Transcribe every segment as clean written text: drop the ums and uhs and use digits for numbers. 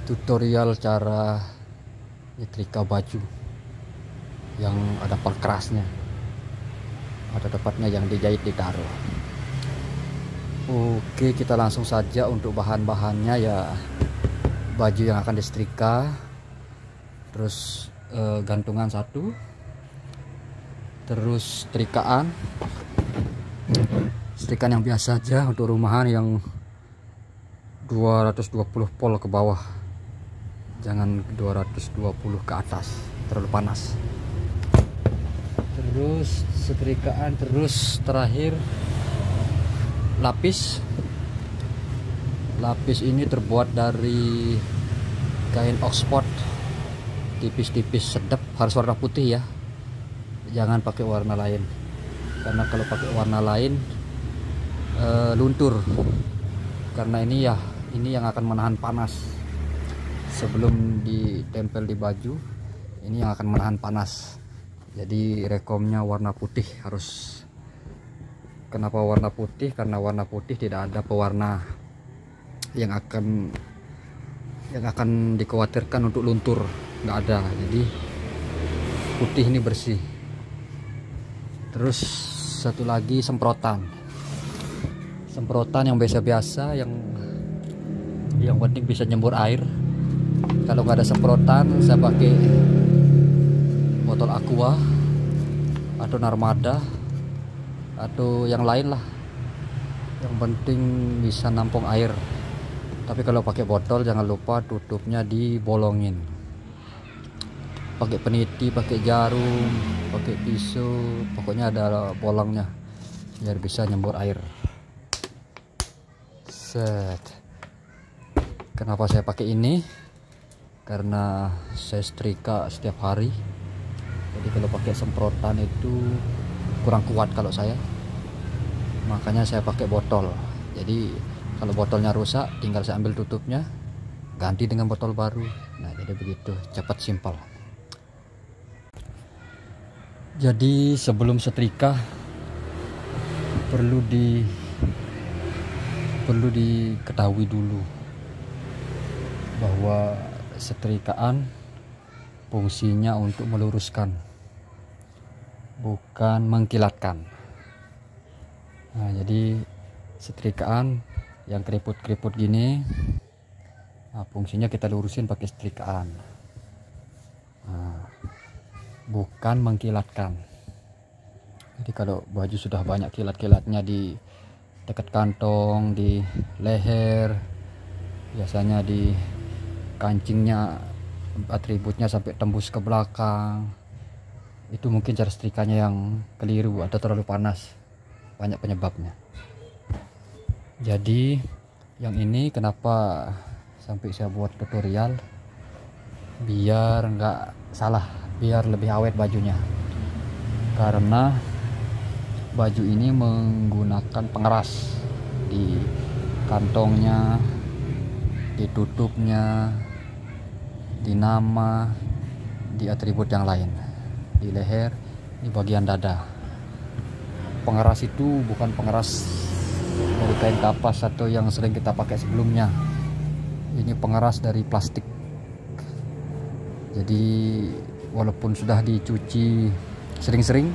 tutorial cara nyetrika baju yang ada perkerasnya, ada tepatnya yang dijahit ditaruh. Oke, kita langsung saja untuk bahan-bahannya ya. Baju yang akan disetrika, terus gantungan satu, terus setrikaan yang biasa aja untuk rumahan yang 220 volt ke bawah, jangan 220 ke atas, terlalu panas. Terus setrikaan, terus terakhir lapis ini terbuat dari kain Oxford, tipis-tipis, sedap, harus warna putih ya, jangan pakai warna lain, karena kalau pakai warna lain luntur, karena ini yang akan menahan panas. Sebelum ditempel di baju, ini yang akan menahan panas. Jadi rekomnya warna putih harus. Kenapa warna putih? Karena warna putih tidak ada pewarna yang akan dikhawatirkan untuk luntur, nggak ada. Jadi putih ini bersih. Terus satu lagi semprotan yang biasa-biasa, yang penting bisa nyembur air. Kalau nggak ada semprotan, saya pakai botol aqua atau Narmada atau yang lain lah, yang penting bisa nampung air. Tapi kalau pakai botol jangan lupa tutupnya dibolongin, pakai peniti, pakai jarum, pakai pisau, pokoknya ada bolongnya biar bisa nyembur air. Set. Kenapa saya pakai ini? Karena saya setrika setiap hari. Jadi kalau pakai semprotan itu kurang kuat kalau saya. Makanya saya pakai botol. Jadi kalau botolnya rusak, tinggal saya ambil tutupnya, ganti dengan botol baru. Nah, jadi begitu, cepat, simpel. Jadi sebelum setrika perlu diketahui dulu bahwa setrikaan fungsinya untuk meluruskan, bukan mengkilatkan. Nah, jadi setrikaan yang keriput-keriput gini, nah, fungsinya kita lurusin pakai setrikaan, nah, bukan mengkilatkan. Jadi kalau baju sudah banyak kilat-kilatnya di dekat kantong, di leher, biasanya di kancingnya, atributnya sampai tembus ke belakang, itu mungkin cara setrikanya yang keliru atau terlalu panas, banyak penyebabnya. Jadi yang ini kenapa sampai saya buat tutorial, biar nggak salah, biar lebih awet bajunya. Karena baju ini menggunakan pengeras di kantongnya, di tutupnya, di nama, di atribut yang lain, di leher, di bagian dada. Pengeras itu bukan pengeras dari kain kapas atau yang sering kita pakai sebelumnya. Ini pengeras dari plastik. Jadi walaupun sudah dicuci sering-sering,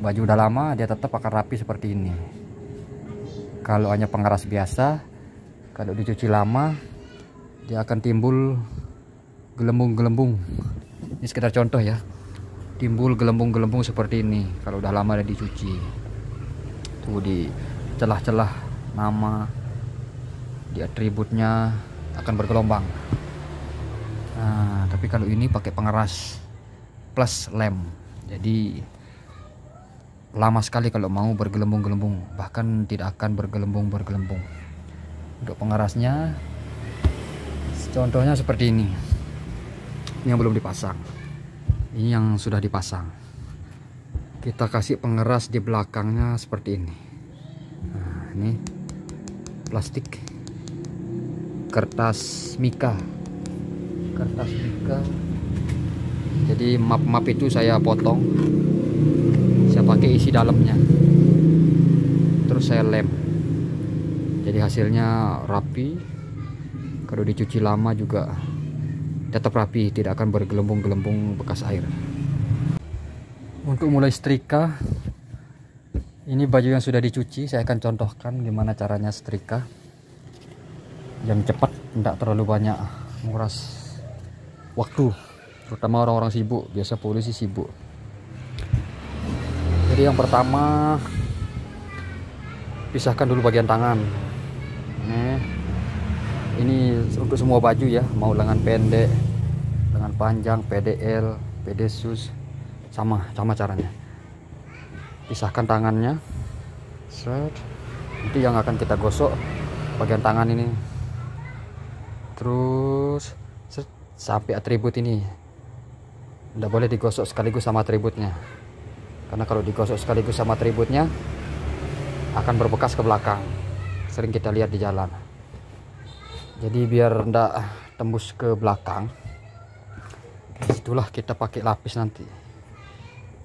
baju udah lama, dia tetap akan rapi seperti ini. Kalau hanya pengeras biasa, kalau dicuci lama, dia akan timbul gelembung-gelembung. Ini sekedar contoh ya, timbul gelembung-gelembung seperti ini kalau udah lama dicuci. Tuh di celah-celah nama, di atributnya akan bergelombang. Nah, tapi kalau ini pakai pengeras plus lem, jadi lama sekali kalau mau bergelembung-gelembung, bahkan tidak akan bergelembung-bergelembung. Untuk pengerasnya contohnya seperti ini. Ini yang belum dipasang, ini yang sudah dipasang. Kita kasih pengeras di belakangnya seperti ini. Nah, ini plastik, kertas mika. Jadi map itu saya potong, saya pakai isi dalamnya, terus saya lem. Jadi hasilnya rapi, Kalau dicuci lama juga tetap rapi, tidak akan bergelembung-gelembung bekas air. Untuk mulai setrika, ini baju yang sudah dicuci, saya akan contohkan gimana caranya setrika yang cepat, tidak terlalu banyak menguras waktu, terutama orang-orang sibuk. Biasa polisi sibuk. Jadi yang pertama, pisahkan dulu bagian tangan. Ini untuk semua baju ya, mau lengan pendek, lengan panjang, PDL, PD sus, sama caranya. Pisahkan tangannya, set. Nanti yang akan kita gosok bagian tangan ini, terus set, sampai atribut ini. Tidak boleh digosok sekaligus sama atributnya, karena kalau digosok sekaligus sama atributnya akan berbekas ke belakang. Sering kita lihat di jalan. Jadi biar ndak tembus ke belakang, itulah kita pakai lapis nanti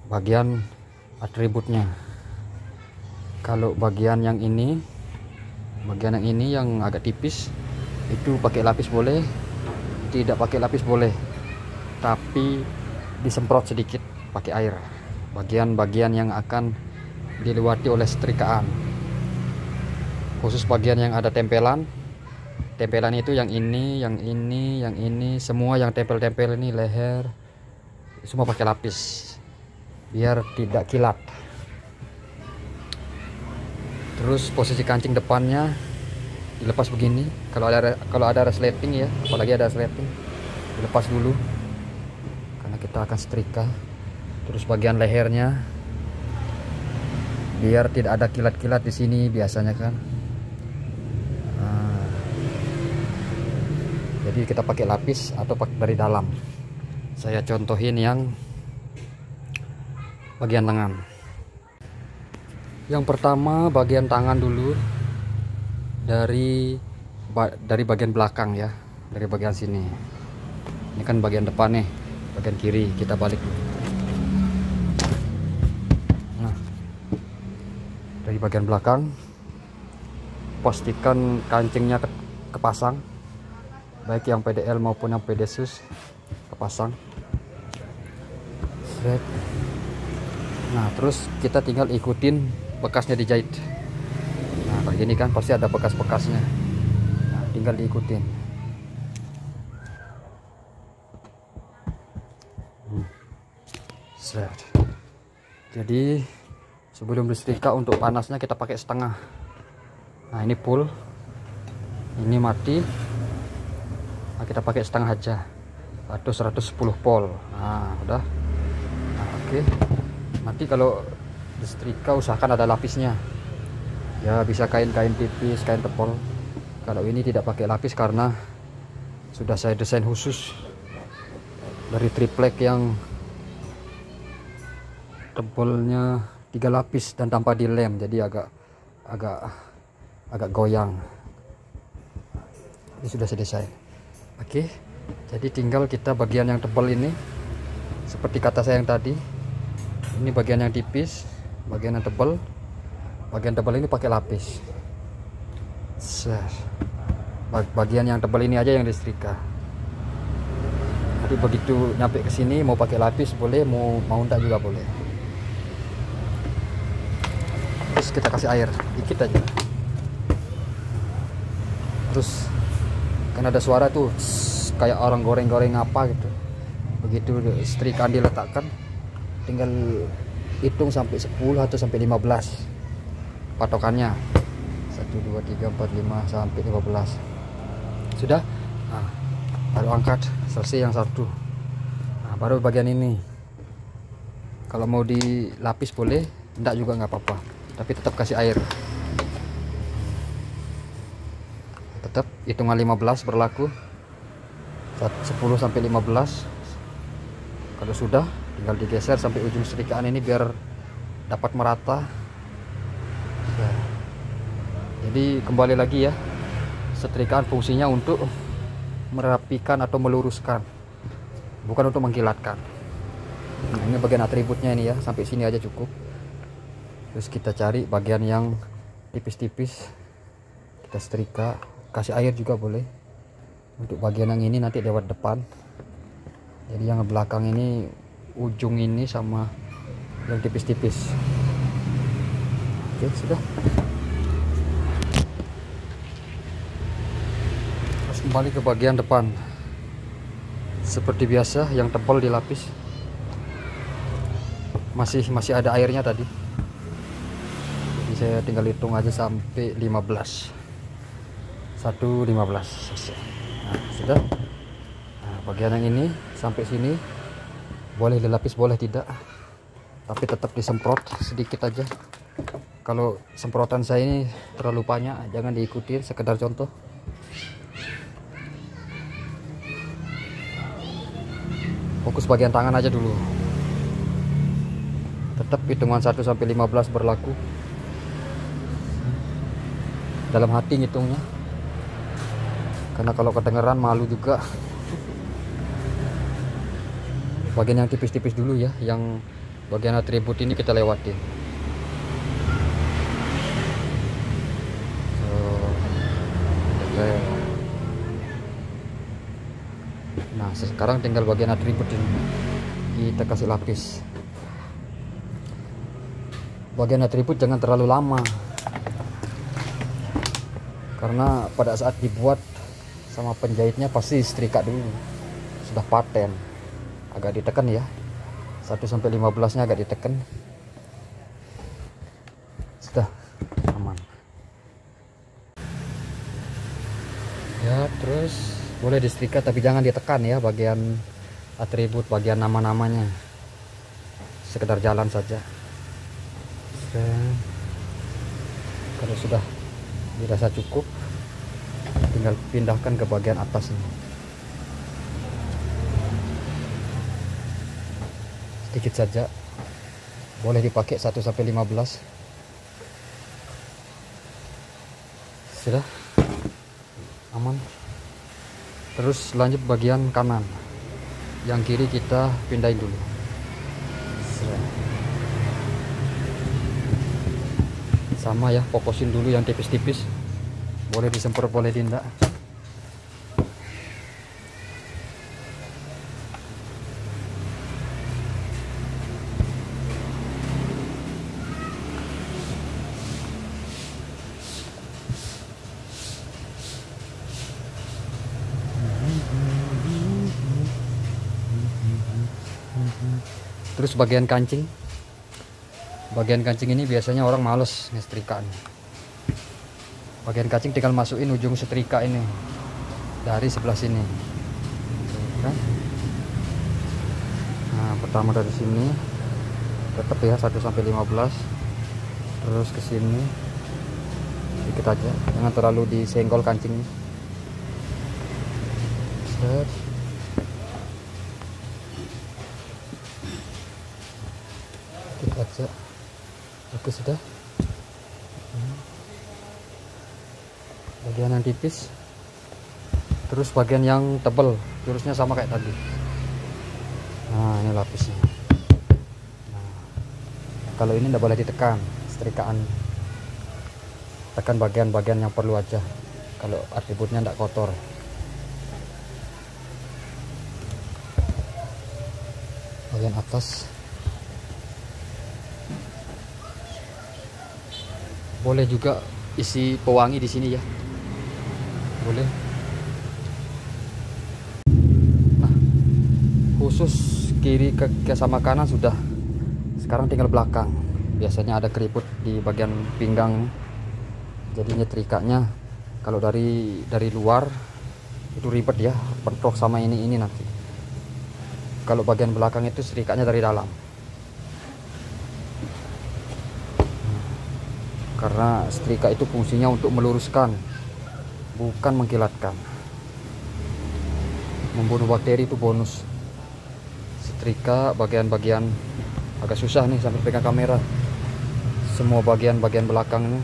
bagian atributnya. Kalau bagian yang ini yang agak tipis, itu pakai lapis boleh, tidak pakai lapis boleh, tapi disemprot sedikit pakai air bagian-bagian yang akan dilewati oleh setrikaan. Khusus bagian yang ada tempelan itu yang ini, semua yang tempel-tempel ini, leher, semua pakai lapis biar tidak kilat. Terus posisi kancing depannya dilepas begini. Kalau ada resleting ya, apalagi ada resleting, dilepas dulu karena kita akan setrika. Terus bagian lehernya biar tidak ada kilat-kilat di sini biasanya kan. Jadi kita pakai lapis atau pakai dari dalam. Saya contohin yang bagian lengan. Yang pertama bagian tangan dulu, dari bagian belakang ya, dari bagian sini. Ini kan bagian depan nih, bagian kiri kita balik dulu. Nah, dari bagian belakang pastikan kancingnya kepasang, baik yang PDL maupun yang PD sus kepasang. Set. Nah, terus kita tinggal ikutin bekasnya dijahit. Nah, kayak gini kan pasti ada bekas-bekasnya. Nah, tinggal diikutin. Set. Jadi sebelum disetrika, untuk panasnya kita pakai setengah. Nah, ini full, ini mati. Nah, kita pakai setengah aja atau 110 volt. Nah, udah. Nah, oke. Nanti kalau disetrika usahakan ada lapisnya ya, bisa kain-kain tipis, kain tebal. Kalau ini tidak pakai lapis karena sudah saya desain khusus dari triplek yang tebalnya 3 lapis dan tanpa dilem, jadi agak goyang. Ini sudah saya desain. Oke, jadi tinggal kita bagian yang tebal ini, seperti kata saya yang tadi, ini bagian yang tipis, bagian yang tebal. Bagian tebal ini pakai lapis. Bagian yang tebal ini aja yang disetrika. Jadi begitu nyampe ke sini, mau pakai lapis boleh, mau enggak juga boleh. Terus kita kasih air dikit aja. Terus kan ada suara tuh kayak orang goreng-goreng apa gitu. Begitu setrikaan diletakkan, tinggal hitung sampai 10 atau sampai 15 patokannya. 1 2 3 4 5 sampai 15 sudah. Nah, baru angkat, selesai yang satu. Nah, baru bagian ini kalau mau dilapis boleh, enggak juga nggak apa-apa, tapi tetap kasih air. Tetap hitungan 15 berlaku, 10 sampai 15. Kalau sudah, tinggal digeser sampai ujung setrikaan ini biar dapat merata. Nah, jadi kembali lagi ya, setrikaan fungsinya untuk merapikan atau meluruskan, bukan untuk mengkilatkan. Nah, ini bagian atributnya ini ya, sampai sini aja cukup. Terus kita cari bagian yang tipis-tipis, kita setrika, kasih air juga boleh. Untuk bagian yang ini nanti lewat depan, jadi yang belakang ini ujung ini sama yang tipis-tipis. Oke, sudah. Terus kembali ke bagian depan, seperti biasa yang tebal dilapis. Masih ada airnya tadi, jadi saya tinggal hitung aja sampai 15. 1,15. Nah, sudah. Nah, bagian yang ini sampai sini boleh dilapis, boleh tidak, tapi tetap disemprot sedikit aja. Kalau semprotan saya ini terlalu banyak, jangan diikuti, sekedar contoh. Fokus bagian tangan aja dulu. Tetap hitungan 1 sampai 15 berlaku. Dalam hati ngitungnya, karena kalau kedengeran malu juga. Bagian yang tipis-tipis dulu ya, yang bagian atribut ini kita lewatin. Nah, sekarang tinggal bagian atribut ini kita kasih lapis. Bagian atribut jangan terlalu lama, karena pada saat dibuat sama penjahitnya pasti setrika dulu, sudah paten. Agak ditekan ya, 1 sampai 15 nya agak ditekan. Sudah aman ya. Terus boleh disetrika tapi jangan ditekan ya, bagian atribut, bagian nama-namanya, sekedar jalan saja. Kalau sudah dirasa cukup, tinggal pindahkan ke bagian atas ini. Sedikit saja, boleh dipakai 1 sampai 15. Sudah aman. Terus lanjut bagian kanan, yang kiri kita pindahin dulu. Sama ya, fokusin dulu yang tipis-tipis, boleh disemprot boleh tidak. Terus bagian kancing ini biasanya orang males ngesetrika. Bagian kancing tinggal masukin ujung setrika ini dari sebelah sini. Nah, pertama dari sini tetap ya 1 sampai 15. Terus ke sini sedikit aja, jangan terlalu disenggol kancingnya. Set. Sedikit aja. Oke, sudah. Bagian yang tipis, terus bagian yang tebal jurusnya sama kayak tadi. Nah, ini lapisnya. Nah, kalau ini tidak boleh ditekan setrikaan, tekan bagian-bagian yang perlu aja, kalau atributnya tidak kotor. Bagian atas boleh juga isi pewangi di sini ya, boleh. Nah, khusus kiri ke sama kanan sudah. Sekarang tinggal belakang. Biasanya ada keriput di bagian pinggang, jadi nyetrikanya kalau dari luar itu ribet ya, bentrok sama ini nanti. Kalau bagian belakang itu setrikanya dari dalam, karena setrika itu fungsinya untuk meluruskan, bukan mengkilatkan. Membunuh bakteri itu bonus. Setrika bagian-bagian agak susah nih sambil pegang kamera, semua bagian-bagian belakangnya.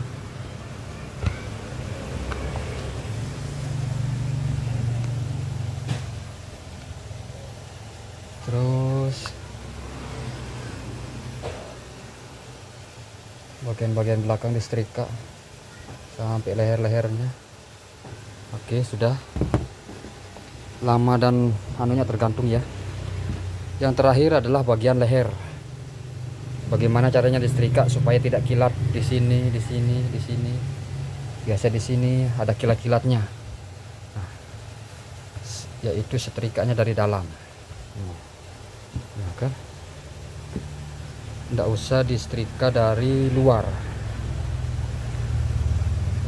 Terus bagian-bagian belakang disetrika sampai leher-lehernya. Oke, sudah. lama dan anunya tergantung ya. Yang terakhir adalah bagian leher. Bagaimana caranya disetrika supaya tidak kilat di sini, di sini, di sini. Biasa di sini ada kilat-kilatnya. Nah, yaitu setrikanya dari dalam. Nah, kan? Tidak usah disetrika dari luar.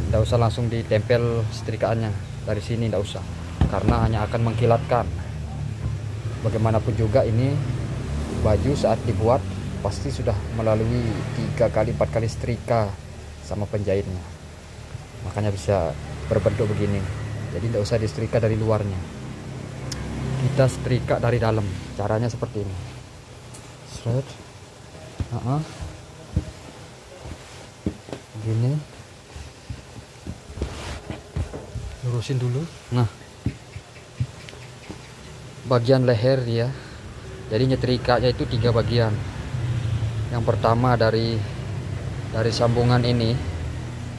Tidak usah langsung ditempel setrikaannya dari sini, tidak usah, karena hanya akan mengkilatkan. Bagaimanapun juga ini baju saat dibuat pasti sudah melalui 3 kali 4 kali setrika sama penjahitnya, makanya bisa berbentuk begini. Jadi tidak usah disetrika dari luarnya, kita setrika dari dalam. Caranya seperti ini. Shred. Begini, lurusin dulu. Nah, bagian leher dia, jadi nyetrikanya itu 3 bagian. Yang pertama dari sambungan ini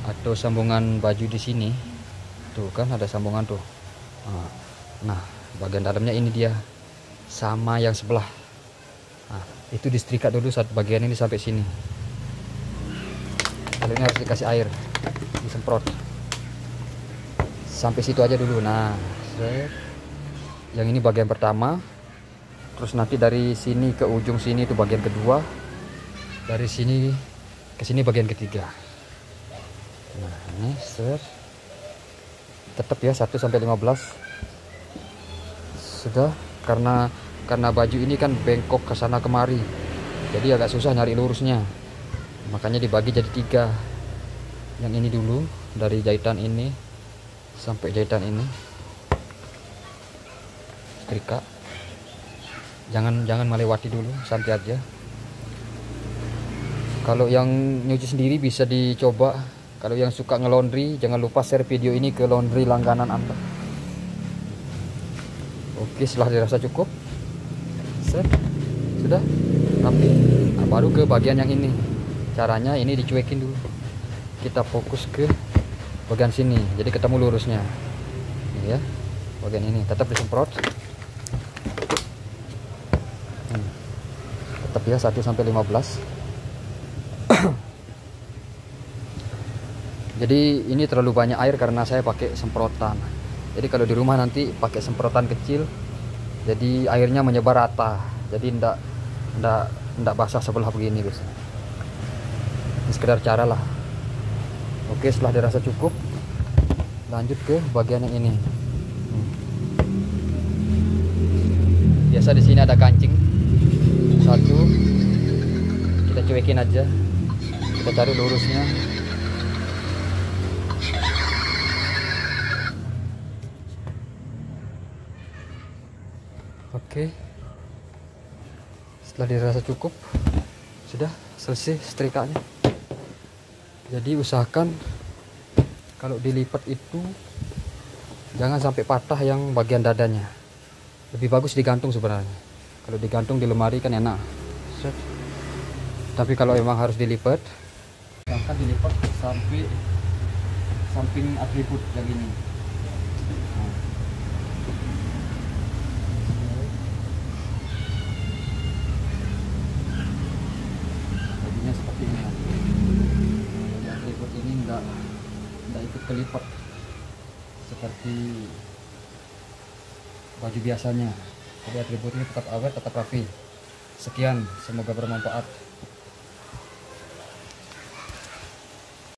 atau sambungan baju di sini tuh kan ada sambungan tuh. Nah, bagian dalamnya ini dia sama yang sebelah. Nah, itu disetrika dulu saat bagian ini sampai sini. Kalau ini harus dikasih air, disemprot sampai situ aja dulu. Nah, yang ini bagian pertama, terus nanti dari sini ke ujung sini itu bagian kedua, dari sini ke sini bagian ketiga. Nah, ini tetap ya 1 sampai 15 sudah, karena baju ini kan bengkok ke sana kemari, jadi agak susah nyari lurusnya, makanya dibagi jadi 3. Yang ini dulu, dari jahitan ini sampai jahitan ini setrika, jangan melewati dulu, santai aja. Kalau yang nyuci sendiri bisa dicoba. Kalau yang suka ngelondri, jangan lupa share video ini ke laundry langganan Anda. Oke, setelah dirasa cukup, sudah rapi. Nah, baru ke bagian yang ini. Caranya ini dicuekin dulu, kita fokus ke bagian sini, jadi ketemu lurusnya. Ini ya, bagian ini tetap disemprot. Tetap ya 1 sampai 15. Jadi ini terlalu banyak air karena saya pakai semprotan. Jadi kalau di rumah nanti pakai semprotan kecil, jadi airnya menyebar rata, jadi ndak basah sebelah begini guys. Ini sekedar cara lah. Oke, setelah dirasa cukup, lanjut ke bagian yang ini. Biasa di sini ada kancing satu, kita cuekin aja, kita cari lurusnya. Oke, setelah dirasa cukup, sudah selesai setrikanya. Jadi usahakan kalau dilipat itu jangan sampai patah yang bagian dadanya. Lebih bagus digantung sebenarnya. Kalau digantung di lemari kan enak. Tapi kalau emang harus dilipat, silahkan dilipat sampai samping atribut yang ini. Bajunya seperti ini. Jadi atribut ini enggak ikut kelipat seperti baju biasanya. Jadi atribut ini tetap awet, tetap rapi. Sekian, semoga bermanfaat.